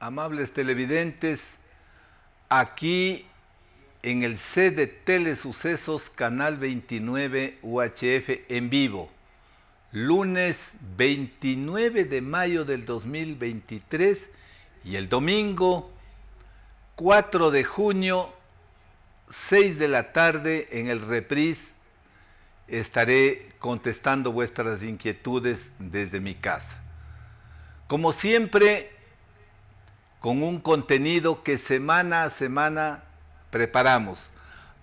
amables televidentes, aquí en el set de Telesucesos, Canal 29 UHF en vivo, lunes 29 de mayo del 2023 y el domingo 4 de junio, 6 de la tarde en el reprise. Estaré contestando vuestras inquietudes desde mi casa. Como siempre, con un contenido que semana a semana preparamos.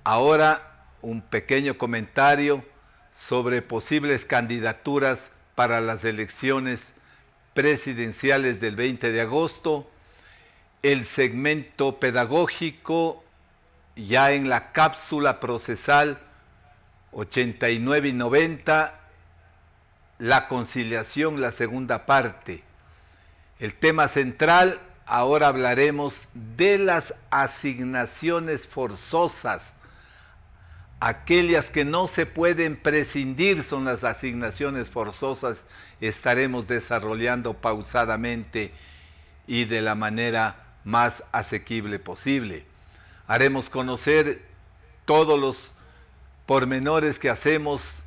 Ahora, un pequeño comentario sobre posibles candidaturas para las elecciones presidenciales del 20 de agosto, el segmento pedagógico ya en la cápsula procesal 89 y 90, la conciliación, la segunda parte. El tema central, ahora hablaremos de las asignaciones forzosas. Aquellas que no se pueden prescindir son las asignaciones forzosas. Estaremos desarrollando pausadamente y de la manera más asequible posible. Haremos conocer todos los pormenores que hacemos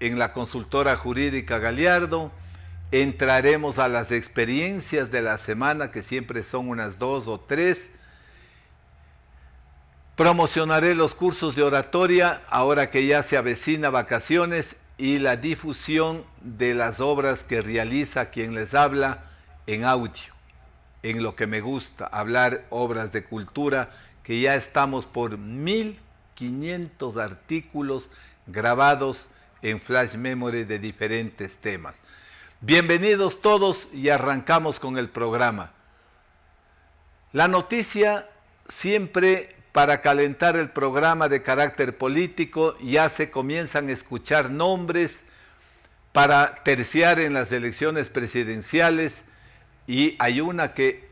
en la consultora jurídica Galiardo. Entraremos a las experiencias de la semana, que siempre son unas 2 o 3. Promocionaré los cursos de oratoria, ahora que ya se avecina vacaciones, y la difusión de las obras que realiza quien les habla en audio, en lo que me gusta, hablar obras de cultura, que ya estamos por 1500 artículos grabados en flash memory de diferentes temas. Bienvenidos todos y arrancamos con el programa. La noticia, siempre para calentar el programa de carácter político, ya se comienzan a escuchar nombres para terciar en las elecciones presidenciales, y hay una que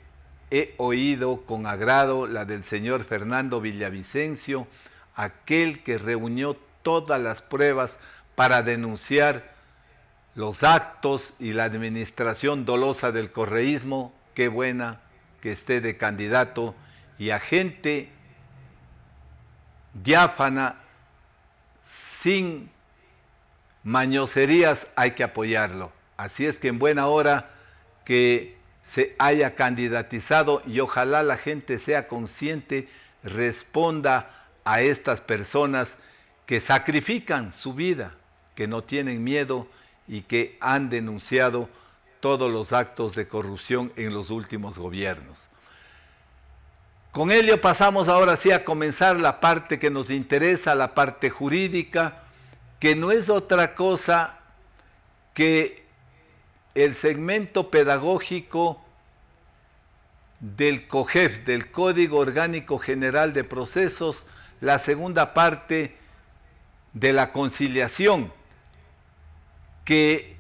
he oído con agrado, la del señor Fernando Villavicencio, aquel que reunió todas las pruebas para denunciar los actos y la administración dolosa del correísmo. Qué buena que esté de candidato, y a gente diáfana, sin mañoserías, hay que apoyarlo. Así es que en buena hora que se haya candidatizado, y ojalá la gente sea consciente, responda a estas personas que sacrifican su vida, que no tienen miedo y que han denunciado todos los actos de corrupción en los últimos gobiernos. Con ello pasamos ahora sí a comenzar la parte que nos interesa, la parte jurídica, que no es otra cosa que el segmento pedagógico del COGEP, del Código Orgánico General de Procesos, la segunda parte de la conciliación, que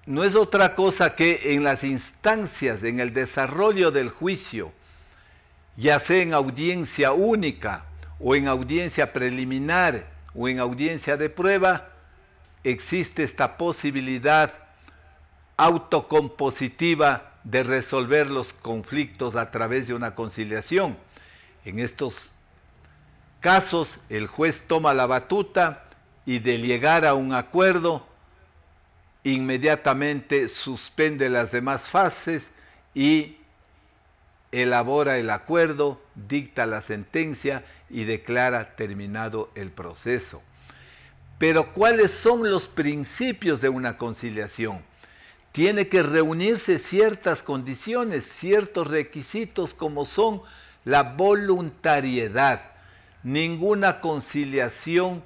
no es otra cosa que en las instancias, en el desarrollo del juicio, ya sea en audiencia única o en audiencia preliminar o en audiencia de prueba, existe esta posibilidad autocompositiva de resolver los conflictos a través de una conciliación. En estos casos, el juez toma la batuta y, de llegar a un acuerdo, inmediatamente suspende las demás fases y elabora el acuerdo, dicta la sentencia y declara terminado el proceso. Pero ¿cuáles son los principios de una conciliación? Tiene que reunirse ciertas condiciones, ciertos requisitos, como son la voluntariedad. Ninguna conciliación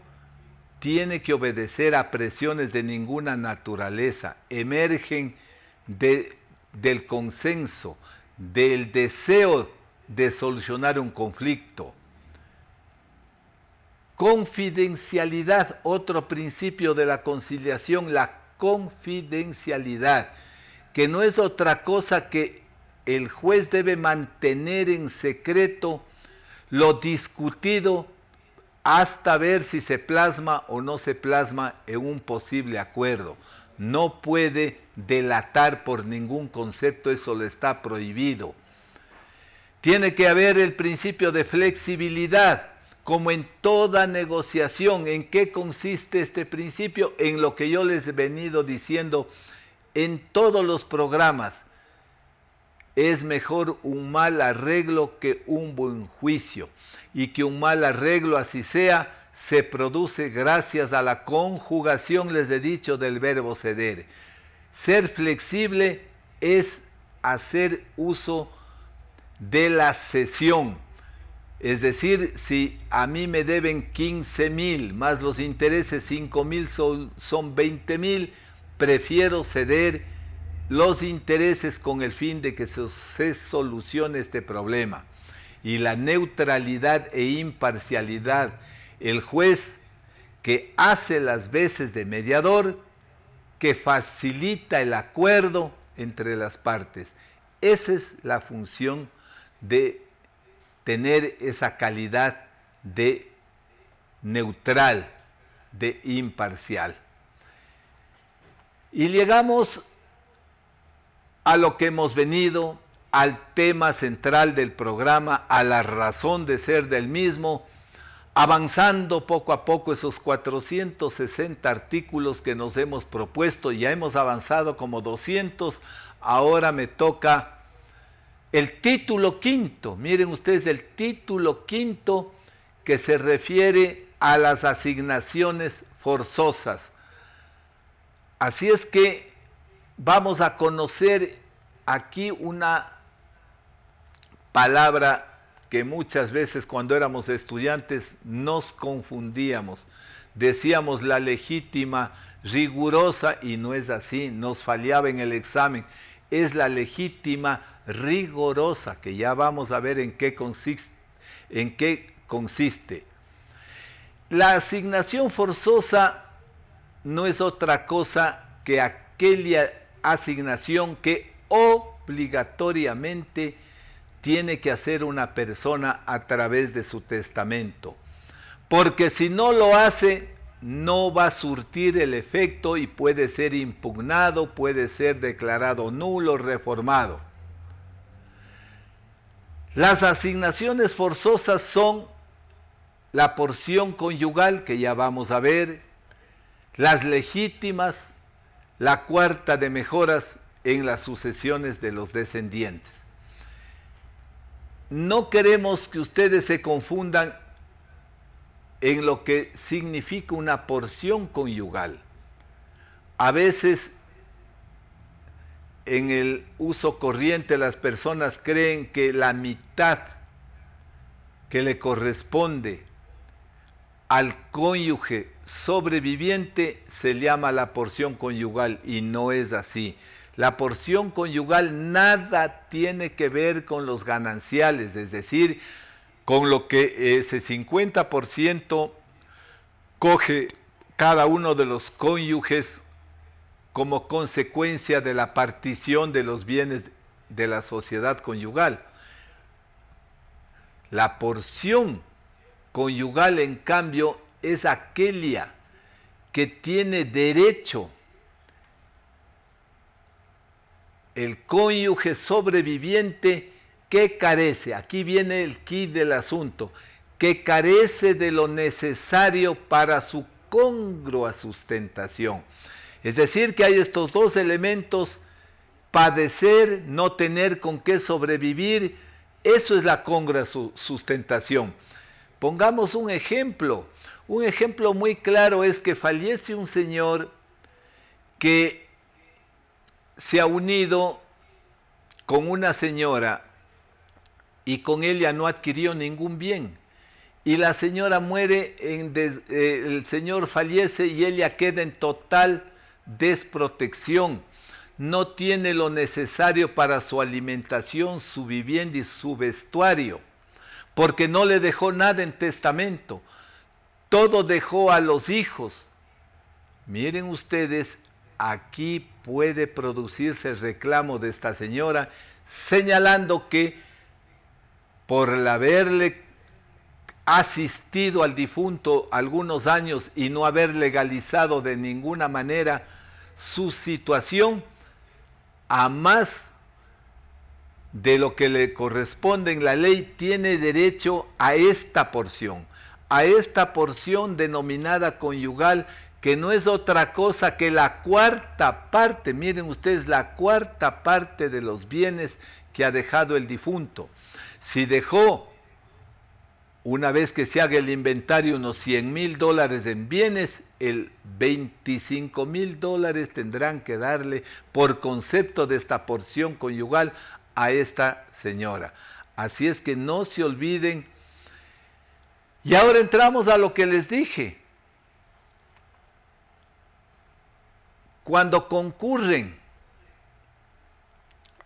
tiene que obedecer a presiones de ninguna naturaleza. Emergen del consenso, del deseo de solucionar un conflicto. Confidencialidad, otro principio de la conciliación, la confidencialidad, que no es otra cosa que el juez debe mantener en secreto lo discutido hasta ver si se plasma o no se plasma en un posible acuerdo. No puede delatar por ningún concepto, eso le está prohibido. Tiene que haber el principio de flexibilidad, como en toda negociación. ¿En qué consiste este principio? En lo que yo les he venido diciendo en todos los programas. Es mejor un mal arreglo que un buen juicio, y que un mal arreglo, así sea, se produce gracias a la conjugación, les he dicho, del verbo ceder. Ser flexible es hacer uso de la cesión. Es decir, si a mí me deben 15,000 más los intereses 5,000 son 20,000, prefiero ceder los intereses con el fin de que se solucione este problema. Y la neutralidad e imparcialidad, el juez que hace las veces de mediador, que facilita el acuerdo entre las partes. Esa es la función de tener esa calidad de neutral, de imparcial. Y llegamos a lo que hemos venido, al tema central del programa, a la razón de ser del mismo, avanzando poco a poco esos 460 artículos que nos hemos propuesto. Ya hemos avanzado como 200, ahora me toca el título quinto. Miren ustedes, el título quinto, que se refiere a las asignaciones forzosas. Así es que vamos a conocer aquí una palabra que muchas veces cuando éramos estudiantes nos confundíamos. Decíamos la legítima, rigurosa, y no es así, nos fallaba en el examen. Es la legítima rigorosa, que ya vamos a ver en qué consiste. La asignación forzosa no es otra cosa que aquella asignación que obligatoriamente tiene que hacer una persona a través de su testamento, porque si no lo hace, no va a surtir el efecto y puede ser impugnado, puede ser declarado nulo, reformado. Las asignaciones forzosas son la porción conyugal, que ya vamos a ver, las legítimas, la cuarta de mejoras en las sucesiones de los descendientes. No queremos que ustedes se confundan en lo que significa una porción conyugal. A veces en el uso corriente las personas creen que la mitad que le corresponde al cónyuge sobreviviente se llama la porción conyugal, y no es así. La porción conyugal nada tiene que ver con los gananciales, es decir, con lo que ese 50% coge cada uno de los cónyuges como consecuencia de la partición de los bienes de la sociedad conyugal. La porción conyugal, en cambio, es aquella que tiene derecho el cónyuge sobreviviente que carece, aquí viene el quid del asunto, que carece de lo necesario para su congrua sustentación. Es decir, que hay estos dos elementos: padecer, no tener con qué sobrevivir. Eso es la congrua sustentación. Pongamos un ejemplo muy claro es que fallece un señor que se ha unido con una señora y con ella no adquirió ningún bien. Y la señora muere, el señor fallece y ella queda en total desprotección. No tiene lo necesario para su alimentación, su vivienda y su vestuario, porque no le dejó nada en testamento. Todo dejó a los hijos. Miren ustedes, aquí puede producirse el reclamo de esta señora, señalando que por el haberle asistido al difunto algunos años y no haber legalizado de ninguna manera su situación, a más de lo que le corresponde en la ley, tiene derecho a esta porción denominada conyugal, que no es otra cosa que la cuarta parte, miren ustedes, la cuarta parte de los bienes que ha dejado el difunto. Si dejó, una vez que se haga el inventario, unos $100,000 en bienes, el $25,000 tendrán que darle por concepto de esta porción conyugal a esta señora. Así es que no se olviden. Y ahora entramos a lo que les dije. Cuando concurren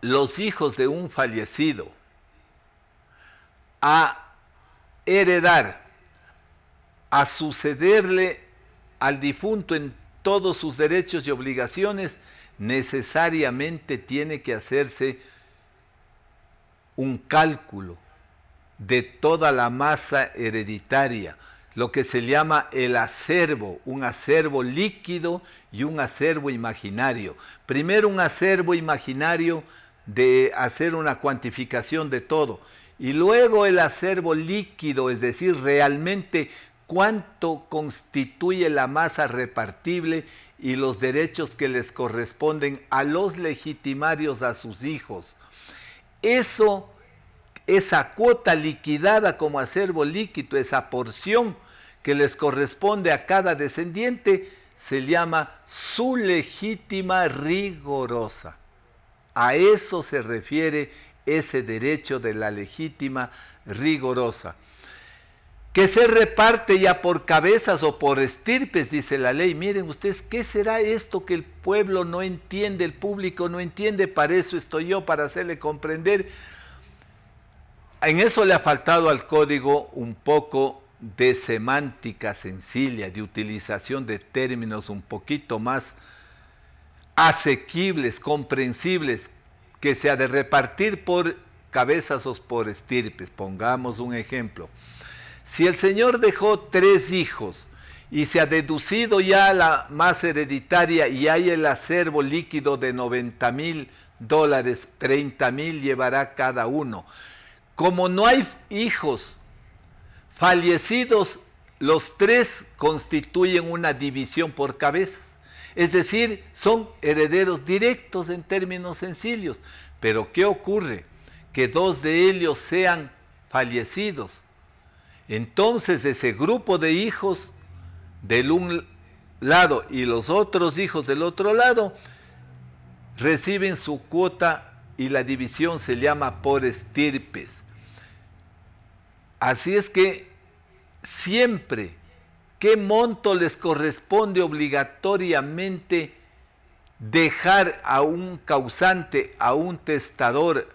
los hijos de un fallecido a heredar, a sucederle al difunto en todos sus derechos y obligaciones, necesariamente tiene que hacerse un cálculo de toda la masa hereditaria, lo que se llama el acervo, un acervo líquido y un acervo imaginario. Primero un acervo imaginario de hacer una cuantificación de todo, y luego el acervo líquido, es decir, realmente cuánto constituye la masa repartible y los derechos que les corresponden a los legitimarios a sus hijos. Esa cuota liquidada como acervo líquido, esa porción que les corresponde a cada descendiente, se llama su legítima rigorosa. A eso se refiere ese derecho de la legítima rigorosa, que se reparte ya por cabezas o por estirpes, dice la ley. Miren ustedes, ¿qué será esto que el pueblo no entiende, el público no entiende? Para eso estoy yo, para hacerle comprender. En eso le ha faltado al código un poco de semántica sencilla, de utilización de términos un poquito más asequibles, comprensibles, que se ha de repartir por cabezas o por estirpes. Pongamos un ejemplo. Si el señor dejó 3 hijos y se ha deducido ya la masa hereditaria y hay el acervo líquido de $90,000, $30,000 llevará cada uno. Como no hay hijos fallecidos, los 3 constituyen una división por cabezas. Es decir, son herederos directos en términos sencillos. Pero ¿qué ocurre? Que 2 de ellos sean fallecidos. Entonces ese grupo de hijos del un lado y los otros hijos del otro lado reciben su cuota y la división se llama por estirpes. Así es que siempre, ¿qué monto les corresponde obligatoriamente dejar a un causante, a un testador,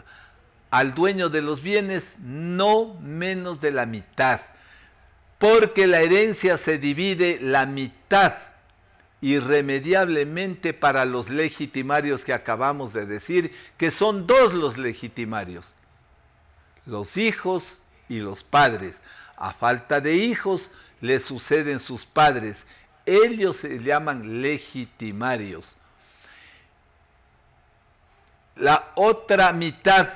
al dueño de los bienes? No menos de la mitad, porque la herencia se divide la mitad irremediablemente para los legitimarios que acabamos de decir, que son 2 los legitimarios, los hijos y los padres. A falta de hijos, le suceden sus padres. Ellos se llaman legitimarios. La otra mitad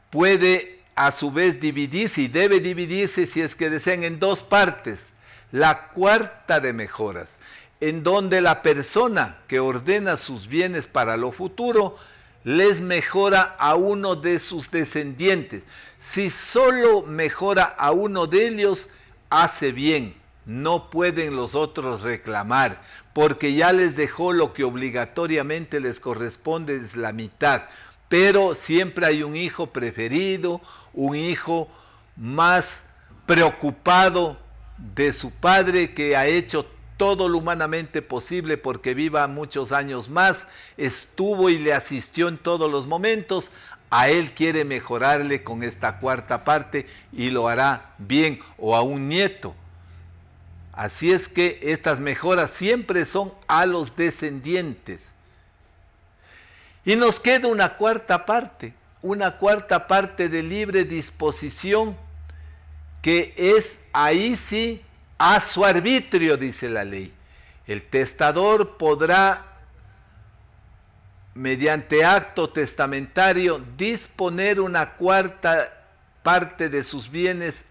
puede a su vez dividirse, y debe dividirse si es que desean, en 2 partes. La cuarta de mejoras, en donde la persona que ordena sus bienes para lo futuro les mejora a uno de sus descendientes. Si solo mejora a uno de ellos, hace bien, no pueden los otros reclamar, porque ya les dejó lo que obligatoriamente les corresponde, es la mitad. Pero siempre hay un hijo preferido, un hijo más preocupado de su padre, que ha hecho todo lo humanamente posible porque viva muchos años más, estuvo y le asistió en todos los momentos. A él quiere mejorarle con esta cuarta parte y lo hará bien, o a un nieto. Así es que estas mejoras siempre son a los descendientes. Y nos queda una cuarta parte de libre disposición, que es ahí sí a su arbitrio, dice la ley. El testador podrá mediante acto testamentario, disponer una cuarta parte de sus bienes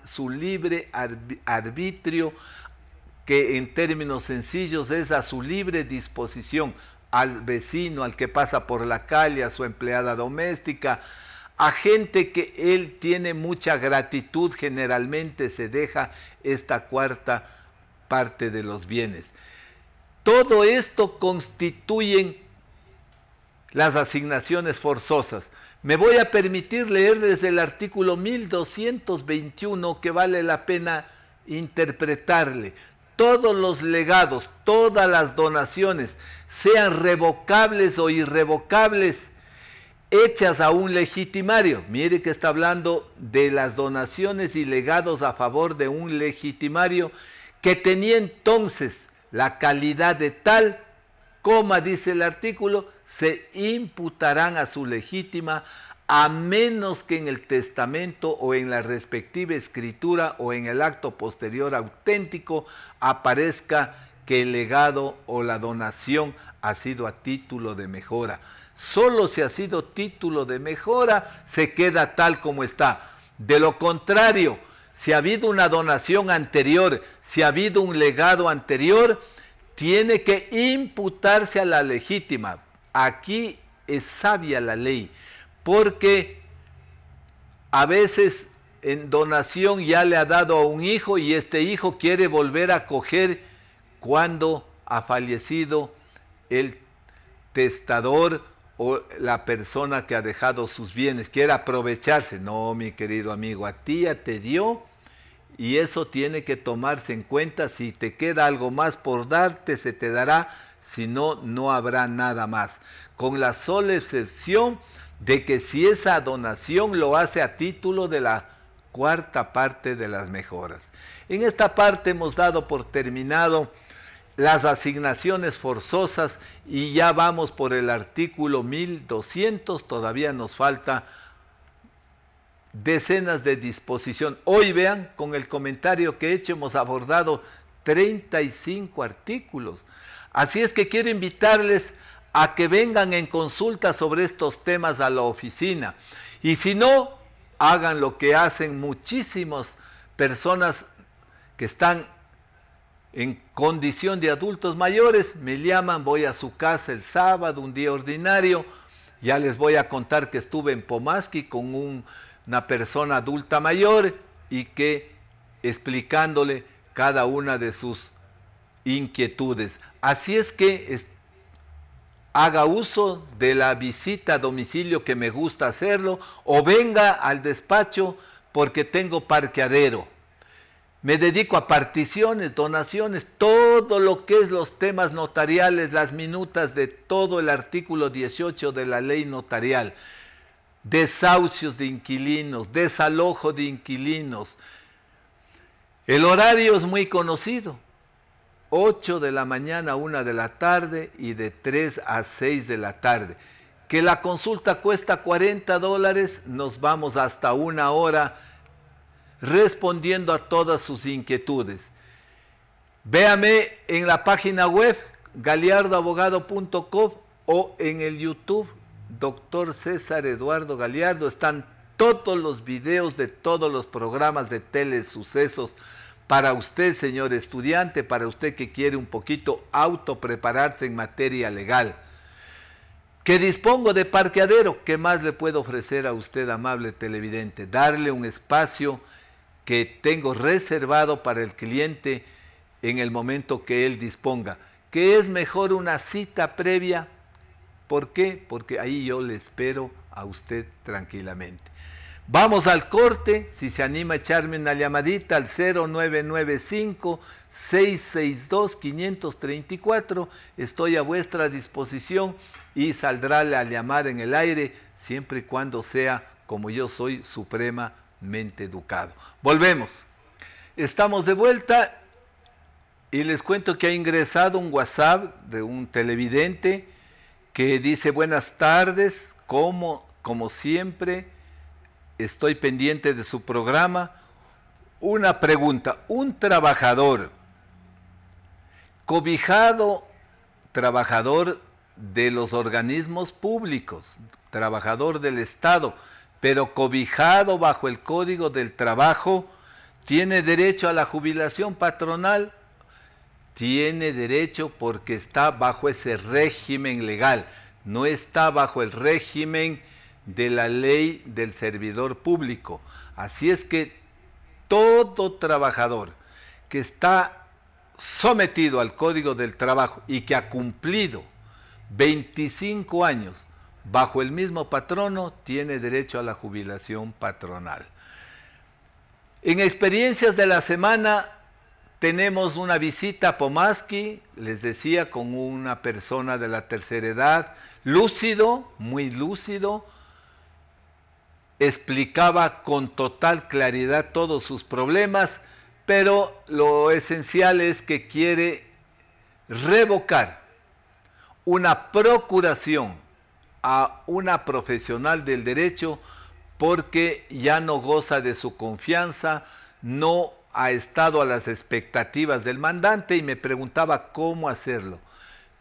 su libre arbitrio, que en términos sencillos es a su libre disposición, al vecino, al que pasa por la calle, a su empleada doméstica, a gente que él tiene mucha gratitud, generalmente se deja esta cuarta parte de los bienes. Todo esto constituyen las asignaciones forzosas. Me voy a permitir leer desde el artículo 1221, que vale la pena interpretarle. Todos los legados, todas las donaciones, sean revocables o irrevocables, hechas a un legitimario. Mire que está hablando de las donaciones y legados a favor de un legitimario que tenía entonces la calidad de tal, coma, dice el artículo, se imputarán a su legítima, a menos que en el testamento o en la respectiva escritura o en el acto posterior auténtico aparezca que el legado o la donación ha sido a título de mejora. Solo si ha sido título de mejora, se queda tal como está. De lo contrario, si ha habido una donación anterior, si ha habido un legado anterior, tiene que imputarse a la legítima. Aquí es sabia la ley, porque a veces en donación ya le ha dado a un hijo y este hijo quiere volver a coger cuando ha fallecido el testador o la persona que ha dejado sus bienes, quiere aprovecharse. No, mi querido amigo, a ti ya te dio y eso tiene que tomarse en cuenta. Si te queda algo más por darte, se te dará, si no, no habrá nada más. Con la sola excepción de que si esa donación lo hace a título de la cuarta parte de las mejoras. En esta parte hemos dado por terminado las asignaciones forzosas y ya vamos por el artículo 1200, todavía nos falta decenas de disposición. Hoy vean, con el comentario que he hecho hemos abordado 35 artículos. Así es que quiero invitarles a que vengan en consulta sobre estos temas a la oficina. Y si no, hagan lo que hacen muchísimas personas que están en condición de adultos mayores, me llaman, voy a su casa el sábado, un día ordinario, ya les voy a contar que estuve en Pomaski con una persona adulta mayor y que explicándole cada una de sus inquietudes. Así es que haga uso de la visita a domicilio, que me gusta hacerlo, o venga al despacho porque tengo parqueadero. Me dedico a particiones, donaciones, todo lo que es los temas notariales, las minutas de todo el artículo 18 de la ley notarial, desahucios de inquilinos, desalojo de inquilinos. El horario es muy conocido, 8 de la mañana a 1 de la tarde y de 3 a 6 de la tarde. Que la consulta cuesta $40, nos vamos hasta 1 hora respondiendo a todas sus inquietudes. Véame en la página web galiardoabogado.com o en el YouTube Dr. César Eduardo Galiardo. Están todos los videos de todos los programas de Telesucesos para usted, señor estudiante, para usted que quiere un poquito autoprepararse en materia legal. Que dispongo de parqueadero, ¿qué más le puedo ofrecer a usted, amable televidente? Darle un espacio que tengo reservado para el cliente en el momento que él disponga. ¿Que es mejor una cita previa? ¿Por qué? Porque ahí yo le espero a usted tranquilamente. Vamos al corte, si se anima a echarme una llamadita al 0995-662-534, estoy a vuestra disposición y saldrá a llamar en el aire, siempre y cuando sea como yo soy, supremamente educado. Volvemos. Estamos de vuelta y les cuento que ha ingresado un WhatsApp de un televidente que dice: buenas tardes, como siempre, estoy pendiente de su programa. Una pregunta: un trabajador, cobijado trabajador de los organismos públicos, trabajador del Estado, pero cobijado bajo el Código del Trabajo, ¿tiene derecho a la jubilación patronal? Tiene derecho porque está bajo ese régimen legal, no está bajo el régimen de la ley del servidor público. Así es que todo trabajador que está sometido al Código del Trabajo y que ha cumplido 25 años bajo el mismo patrono, tiene derecho a la jubilación patronal. En experiencias de la semana tenemos una visita a Pomaski, les decía, con una persona de la tercera edad, lúcido, muy lúcido, explicaba con total claridad todos sus problemas, pero lo esencial es que quiere revocar una procuración a una profesional del derecho porque ya no goza de su confianza, no ha estado a las expectativas del mandante y me preguntaba cómo hacerlo.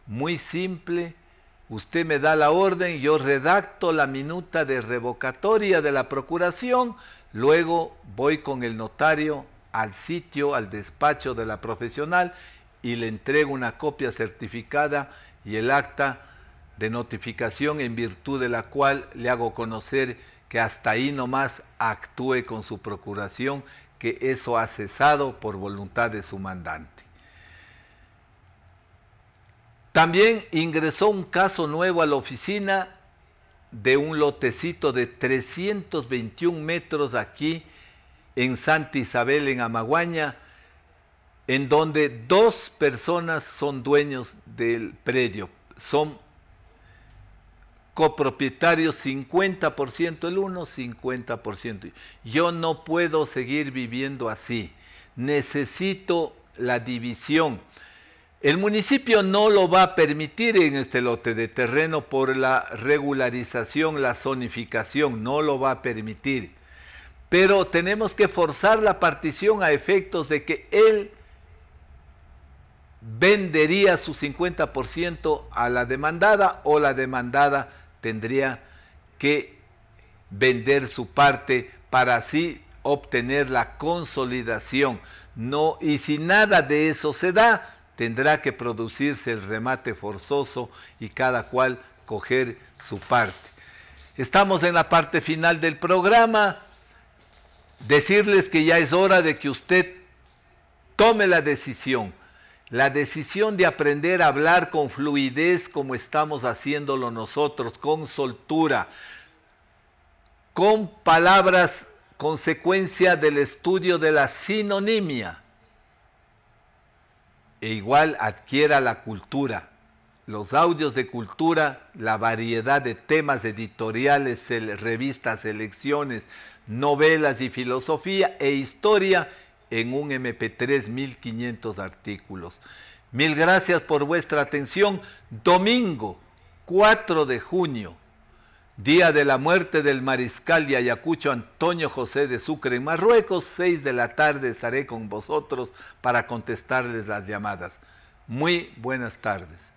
Muy simple, usted me da la orden, yo redacto la minuta de revocatoria de la procuración, luego voy con el notario al sitio, al despacho de la profesional y le entrego una copia certificada y el acta de notificación en virtud de la cual le hago conocer que hasta ahí nomás actúe con su procuración, que eso ha cesado por voluntad de su mandante. También ingresó un caso nuevo a la oficina de un lotecito de 321 metros aquí en Santa Isabel, en Amaguaña, en donde 2 personas son dueños del predio, son copropietarios 50% el uno, 50%. Yo no puedo seguir viviendo así, necesito la división. El municipio no lo va a permitir en este lote de terreno por la regularización, la zonificación, no lo va a permitir. Pero tenemos que forzar la partición a efectos de que él vendería su 50% a la demandada o la demandada tendría que vender su parte para así obtener la consolidación. No, y si nada de eso se da, tendrá que producirse el remate forzoso y cada cual coger su parte. Estamos en la parte final del programa. Decirles que ya es hora de que usted tome la decisión de aprender a hablar con fluidez como estamos haciéndolo nosotros, con soltura, con palabras consecuencia del estudio de la sinonimia. E igual adquiera la cultura, los audios de cultura, la variedad de temas editoriales, revistas, selecciones, novelas y filosofía e historia en un MP3, 1500 artículos. Mil gracias por vuestra atención. Domingo 4 de junio, día de la muerte del mariscal de Ayacucho Antonio José de Sucre en Marruecos, 6 de la tarde estaré con vosotros para contestarles las llamadas. Muy buenas tardes.